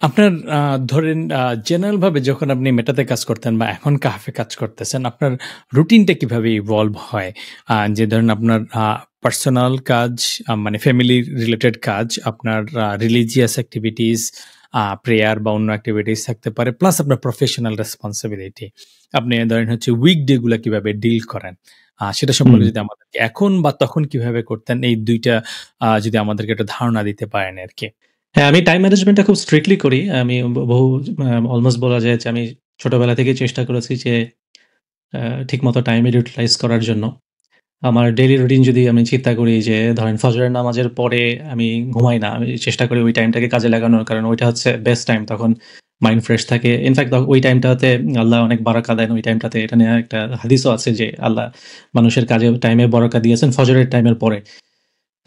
আপনার ধরেন জেনারেল ভাবে যখন আপনি মেটাতে কাজ করতেন বা এখন কাহাফে কাজ করতেছেন, আপনার রুটিনটা কিভাবে ইভলভ হয়? যে ধরেন আপনার পার্সোনাল কাজ, মানে ফ্যামিলি রিলেটেড কাজ, আপনার রিলিজিয়াস এক্টিভিটিস, প্রেয়ার বা অন্য এক্টিভিটিস থাকতে পারে। প্লাস আপনার প্রফেশনাল রেসপনসিবিলিটি। আপনি ধরেন হচ্ছে উইকডে গুলা কিভাবে ডিল করেন? সেটা হুম। সম্পর্কে যদি আমাদেরকে এখন বা তখন কিভাবে করতেন, এই ২ টা যদি আমাদেরকে একটা ধারণা দিতে পারেন আরকি। হ্যাঁ, আমি টাইম ম্যানেজমেন্টটা খুব স্ট্রিক্টলি করি। আমি বহু অলমোস্ট বলা যায় যে আমি ছোটবেলা থেকেই চেষ্টা করেছি যে আ ঠিকমতো টাইম ইউটিলাইজ করার জন্য। আমার ডেইলি রুটিন যদি আমি চিন্তা করি যে ধরেন ফজরের নামাজের পরে আমি ঘুমাই না। আমি চেষ্টা করি ওই টাইমটাকে কাজে লাগানোর। কারণ ওইটা হচ্ছে বেস্ট টাইম। তখন মাইন্ড ফ্রেশ থাকে। ইনফেক্ট ওই টাইমটাতে আল্লাহ অনেক বারাকা দেন ওই টাইমটাতে। এটা নিয়ে একটা হাদিসও আছে যে আল্লাহ মানুষের কাজে টাইমে বরকত দিয়েছেন ফজরের টাইমের পরে।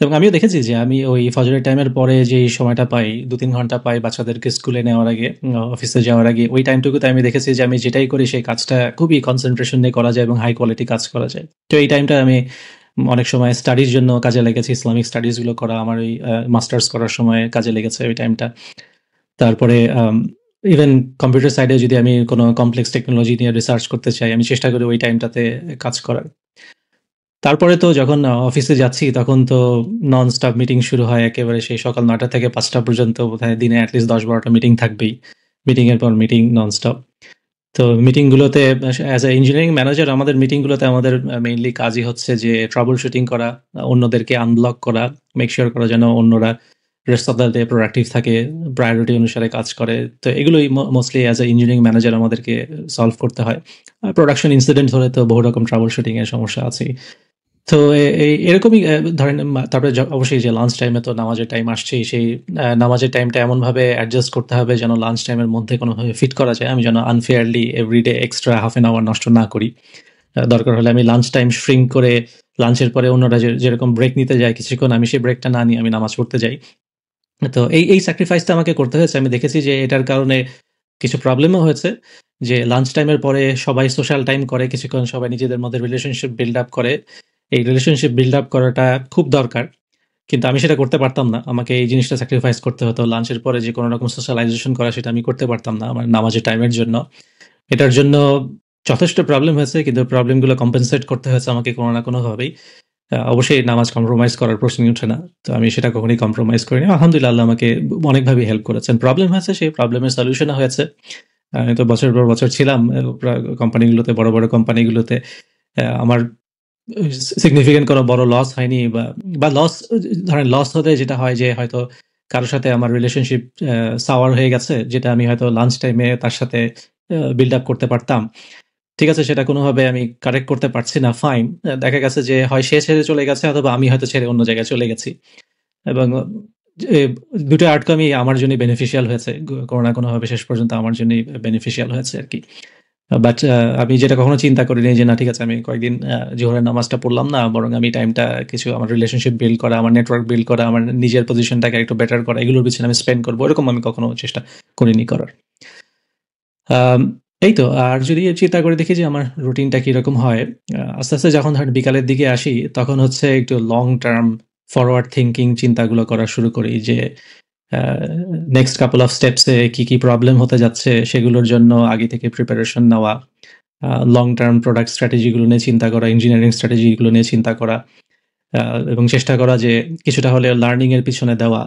এবং আমিও দেখেছি যে আমি ওই ফজরের টাইমের পরে যেই সময়টা পাই ২-৩ ঘন্টা পাই বাচ্চাদেরকে স্কুলে নেওয়ার আগে, অফিসে যাওয়ার আগে, ওই টাইমটুকুতে আমি দেখেছি যে আমি যেটাই করি সেই কাজটা খুবই কনসেনট্রেশন নিয়ে করা যায় এবং হাই কোয়ালিটি কাজ করা যায়। তো এই টাইমটা আমি অনেক সময় স্টাডির জন্য কাজে লেগেছি। ইসলামিক স্টাডিজ গুলো করা আমার ওই মাস্টার্স করার সময় কাজে লেগেছে ওই টাইমটা। তারপরে ইভেন কম্পিউটার সাইডে যদি আমি কোনো কমপ্লেক্স টেকনোলজি নিয়ে রিসার্চ করতে চাই, আমি চেষ্টা করি ওই টাইমটাতে কাজ করার। তারপরে তো যখন অফিসে যাচ্ছি তখন তো নন-স্টপ মিটিং শুরু হয় একেবারে সেই সকাল ৯টা থেকে ৫টা পর্যন্ত বোধহয় দিনে এটলিস্ট ১০-১২টা মিটিং থাকবেই। মিটিং এর পর মিটিং নন-স্টপ। তো মিটিংগুলোতে অ্যাজ এ ইঞ্জিনিয়ারিং ম্যানেজার আমাদের মিটিংগুলোতে আমাদের মেইনলি কাজই হচ্ছে যে ট্রাবল শুটিং করা, অন্যদেরকে আনব্লক করা, মেক সিউর করা যেন অন্যরা rest of the day productive থাকে, প্রায়োরিটি অনুসারে কাজ করে। তো এগুলোই mostly as a engineering manager আমাদেরকে সলভ করতে হয়। প্রোডাকশন ইনসিডেন্ট হলে তো বহু রকম ট্রাবল শুটিং এর সমস্যা আছেই। তো এরকমই ধরেন তারপরে অবশ্যই যে লাঞ্চ টাইমে তো নামাজের টাইম আসছেই। সেই নামাজের টাইমটা এমনভাবে অ্যাডজাস্ট করতে হবে যেন লাঞ্চ টাইমের মধ্যে কোনোভাবে ফিট করা যায়। আমি যেন unfairly everyday extra half an hour নষ্ট না করি। দরকার হলে আমি লাঞ্চ টাইম শ্রিঙ্ক করে লাঞ্চের পরে অন্যরা যেরকম ব্রেক নিতে যায় কিছুক্ষণ, আমি সেই ব্রেকটা না নিয়ে আমি নামাজ পড়তে যাই। তো এই স্যাক্রিফাইসটা আমাকে করতে হয়েছে। আমি দেখেছি যে এটার কারণে কিছু প্রবলেমও হয়েছে। যে লাঞ্চ টাইমের পরে সবাই সোশ্যাল টাইম করে কিছুক্ষণ, সবাই নিজেদের মধ্যে রিলেশনশিপ বিল্ড আপ করে। এই রিলেশনশিপ বিল্ড আপ করাটা খুব দরকার। কিন্তু আমি সেটা করতে পারতাম না। আমাকে এই জিনিসটা স্যাক্রিফাইস করতে হতো। লাঞ্চের পরে যে কোনো রকম সোশ্যালাইজেশন করা সেটা আমি করতে পারতাম না আমার নামাজের টাইমের জন্য। এটার জন্য যথেষ্ট প্রবলেম হয়েছে কিন্তু প্রবলেমগুলো কম্পেনসেট করতে হয়েছে আমাকে কোনো না কোনোভাবেই। অবশ্যই নামাজ কম্প্রোমাইজ করার প্রশ্নই ওঠে না। তো আমি সেটা কখনোই কম্প্রোমাইজ করিনি। আলহামদুলিল্লাহ আল্লাহ আমাকে অনেকভাবেই হেল্প করেছেন। প্রবলেম হয়েছে সেই প্রবলেমের সলিউশনও হয়েছে। আমি তো বছরের পর বছর ছিলাম কোম্পানিগুলোতে, বড়, বড় কোম্পানিগুলোতে। আমার সিগনিফিকেন্ট কোনো বড় লস হয়নি বা লস ধরেন লস হতে যেটা হয় যে হয়তো কারো সাথে আমার রিলেশনশিপ সাওয়ার হয়ে গেছে যেটা আমি হয়তো লাঞ্চ টাইমে তার সাথে বিল্ড আপ করতে পারতাম। ঠিক আছে সেটা কোনোভাবে আমি কারেক্ট করতে পারছি না, ফাইন। দেখা গেছে যে হয় সে ছেড়ে চলে গেছে অথবা আমি হয়তো ছেড়ে অন্য জায়গায় চলে গেছি। এবং এ ২ টা আউটকামই আমার জন্যই বেনিফিশিয়াল হয়েছে। কোনো না কোনোভাবে শেষ পর্যন্ত আমার জন্যই বেনিফিশিয়াল হয়েছে আরকি। বাট আমি যেটা কখনো চিন্তা করিনি যে না ঠিক আছে আমি কয়েকদিন জোহরের নামাজটা পড়লাম না। বরং আমি টাইমটা কিছু আমার রিলেশনশিপ বিল্ড করা, আমার নেটওয়ার্ক বিল্ড করা, আমার নিজের পজিশনটাকে একটু বেটার করা এগুলোর পিছনে আমি স্পেন্ড করব। এরকম আমি কখনো চেষ্টা করিনি করার। আম এই তো। আর যদি চিন্তা করে দেখি যে আমার রুটিনটা কিরকম হয়, আস্তে, আস্তে যখন ধরেন বিকালের দিকে আসি তখন হচ্ছে একটু লং টার্ম ফরওয়ার্ড থিংকিং চিন্তাগুলো করা শুরু করি যে আ নেক্সট কাপল অফ স্টেপস এ কি, কি প্রবলেম হতে যাচ্ছে সেগুলোর জন্য আগে থেকে প্রিপারেশন নেওয়া। লং টার্ম প্রোডাক্ট স্ট্র্যাটেজি গুলো নিয়ে চিন্তা করা, ইঞ্জিনিয়ারিং স্ট্র্যাটেজি গুলো নিয়ে চিন্তা করা। এবং চেষ্টা করা যে কিছুটা হলেও লার্নিং এর পিছনে দেওয়া।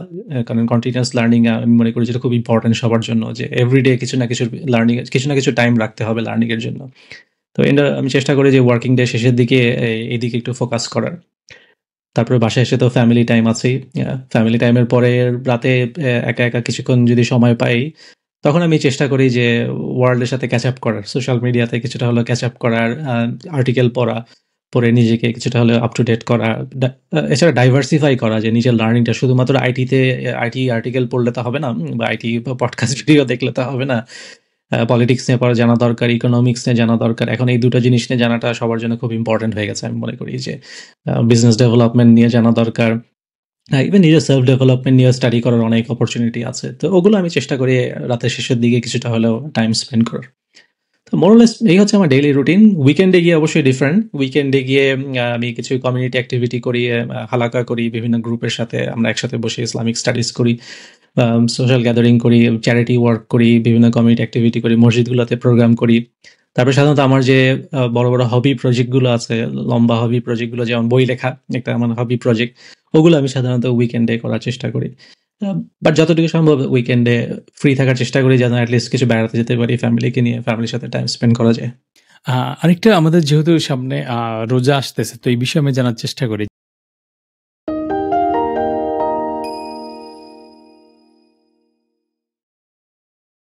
কারণ কন্টিনিউয়াস লার্নিং আমি মনে করি যেটা খুব ইম্পোর্টেন্ট সবার জন্য যে এভরিডে কিছু না কিছু লার্নিং এর কিছু না কিছু টাইম রাখতে হবে লার্নিং এর জন্য। তো এটা আমি চেষ্টা করি যে ওয়ার্কিং ডে শেষের দিকে এইদিকে একটু ফোকাস করার। তারপরে বাসায় এসে তো ফ্যামিলি টাইম আছেই। ফ্যামিলি টাইমের পরে রাতে একা, একা কিছুক্ষণ যদি সময় পাই, তখন আমি চেষ্টা করি যে ওয়ার্ল্ড এর সাথে ক্যাচ আপ করার। সোশ্যাল মিডিয়াতে কিছুটা হলেও ক্যাচ আপ করার, আর্টিকেল পড়া, পড়ে নিজেকে কিছুটা হলেও আপ টু ডেট করা। এছাড়া ডাইভার্সিফাই করা যে নিজের লার্নিংটা শুধুমাত্র আইটি আর্টিকেল পড়লে তো হবে না বা আইটি পডকাস্ট ভিডিও দেখলে তো হবে না। পলিটিক্স নিয়ে পড়া জানা দরকার, ইকোনমিক্স নিয়ে জানা দরকার। এখন এই ২ টা জিনিস নিয়ে জানাটা সবার জন্য খুব ইম্পোর্টেন্ট হয়ে গেছে আমি মনে করি যে বিজনেস ডেভেলপমেন্ট নিয়ে জানা দরকার। ইভেন নিজের সেলফ ডেভেলপমেন্ট নিয়ে স্টাডি করার অনেক অপরচুনিটি আছে। তো ওগুলো আমি চেষ্টা করি রাতের শেষের দিকে কিছুটা হলেও টাইম স্পেন্ড করার। তো মোর অর লেস এই হচ্ছে আমার ডেইলি রুটিন। উইকেন্ডে গিয়ে অবশ্যই ডিফারেন্ট। উইকেন্ডে গিয়ে আমি কিছু কমিউনিটি অ্যাক্টিভিটি করি, হালাকা করি বিভিন্ন গ্রুপের সাথে। আমরা একসাথে বসে ইসলামিক স্টাডিজ করি। সোশ্যাল গ্যাদারিং করি, চ্যারিটি ওয়ার্ক করি, বিভিন্ন কমিউনিটি অ্যাক্টিভিটি করি, মসজিদগুলোতে প্রোগ্রাম করি। তারপরে সাধারণত আমার যে বড়, বড় হবি প্রজেক্টগুলো আছে, লম্বা হবি প্রজেক্টগুলো যেমন বই লেখা একটা আমার হবি প্রজেক্ট। ওগুলো আমি সাধারণত উইকেন্ডে করার চেষ্টা করি। বাট যতটুকু সম্ভব উইকেন্ডে ফ্রি থাকার চেষ্টা করি যেন এটলিস্ট কিছু বেড়াতে যেতে পারি ফ্যামিলিকে নিয়ে, ফ্যামিলির সাথে টাইম স্পেন্ড করা যায়। আরেকটা আমাদের যেহেতু সামনে রোজা আসতেছে, তো এই বিষয়ে আমি জানার চেষ্টা করি